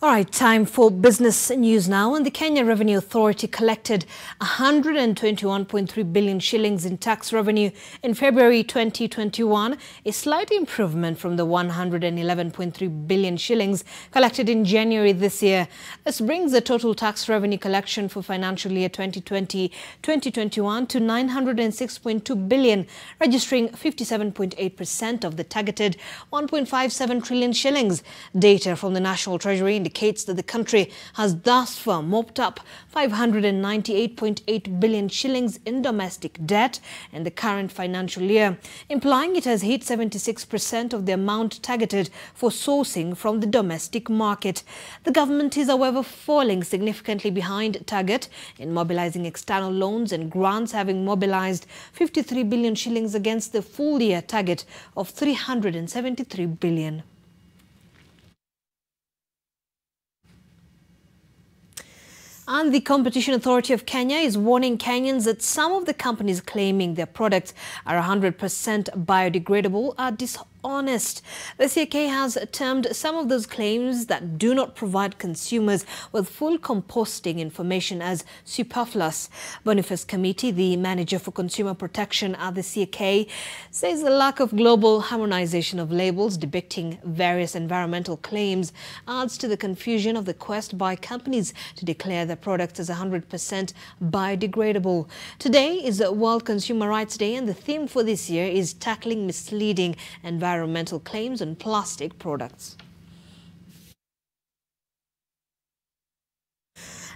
All right, time for business news now. And the Kenya Revenue Authority collected 121.3 billion shillings in tax revenue in February 2021, a slight improvement from the 111.3 billion shillings collected in January this year. This brings the total tax revenue collection for financial year 2020-2021 to 906.2 billion, registering 57.8% of the targeted 1.57 trillion shillings. Data from the National Treasury indicates that the country has thus far mopped up 598.8 billion shillings in domestic debt in the current financial year, implying it has hit 76% of the amount targeted for sourcing from the domestic market. The government is, however, falling significantly behind target in mobilizing external loans and grants, having mobilized 53 billion shillings against the full-year target of 373 billion. And the Competition Authority of Kenya is warning Kenyans that some of the companies claiming their products are 100% biodegradable are dishonest. The CAK has termed some of those claims that do not provide consumers with full composting information as superfluous. Boniface Committee, the manager for consumer protection at the CAK, says the lack of global harmonization of labels depicting various environmental claims adds to the confusion of the quest by companies to declare their products as 100% biodegradable. Today is World Consumer Rights Day, and the theme for this year is tackling misleading environmental claims on plastic products.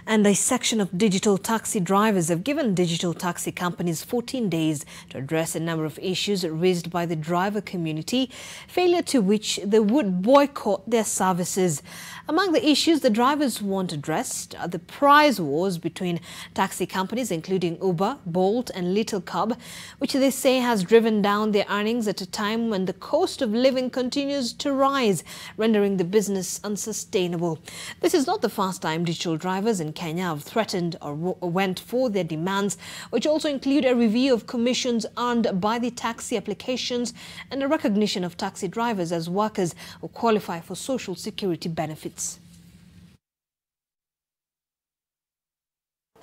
And a section of digital taxi drivers have given digital taxi companies 14 days to address a number of issues raised by the driver community, failure to which they would boycott their services. Among the issues the drivers want addressed are the price wars between taxi companies, including Uber, Bolt and Little Cub, which they say has driven down their earnings at a time when the cost of living continues to rise, rendering the business unsustainable. This is not the first time digital drivers in Kenya have threatened or went for their demands, which also include a review of commissions earned by the taxi applications and a recognition of taxi drivers as workers who qualify for social security benefits.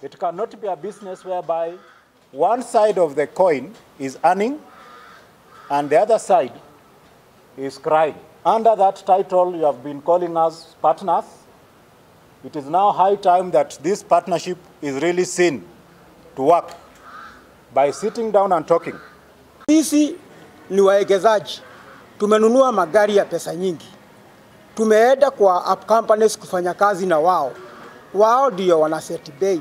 It cannot be a business whereby one side of the coin is earning and the other side is crying. Under that title, you have been calling us partners. It is now high time that this partnership is really seen to work by sitting down and talking. Sisi ni waegezaji. Tumenunua magari ya pesa nyingi. Tumeenda kwa app companies kufanya kazi na wao. Wao ndio wanaseti bei.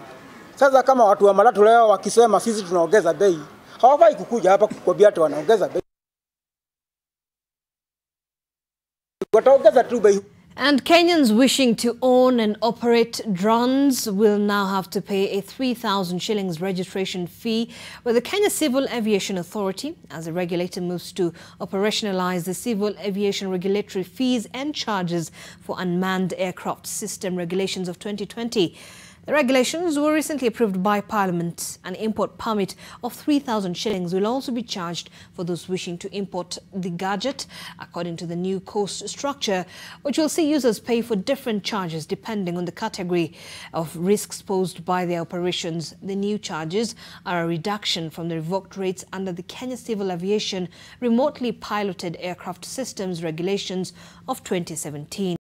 Sasa kama watu wa matatu leo wakisema sisi tunaongeza bei, hawafai kukuja hapa kukwambia ati wanaongeza bei. Wataongeza tu bei. And Kenyans wishing to own and operate drones will now have to pay a 3,000 shillings registration fee with the Kenya Civil Aviation Authority as the regulator moves to operationalize the civil aviation regulatory fees and charges for unmanned aircraft system regulations of 2020. The regulations were recently approved by Parliament. An import permit of 3,000 shillings will also be charged for those wishing to import the gadget, according to the new cost structure, which will see users pay for different charges depending on the category of risks posed by their operations. The new charges are a reduction from the revoked rates under the Kenya Civil Aviation Remotely Piloted Aircraft Systems regulations of 2017.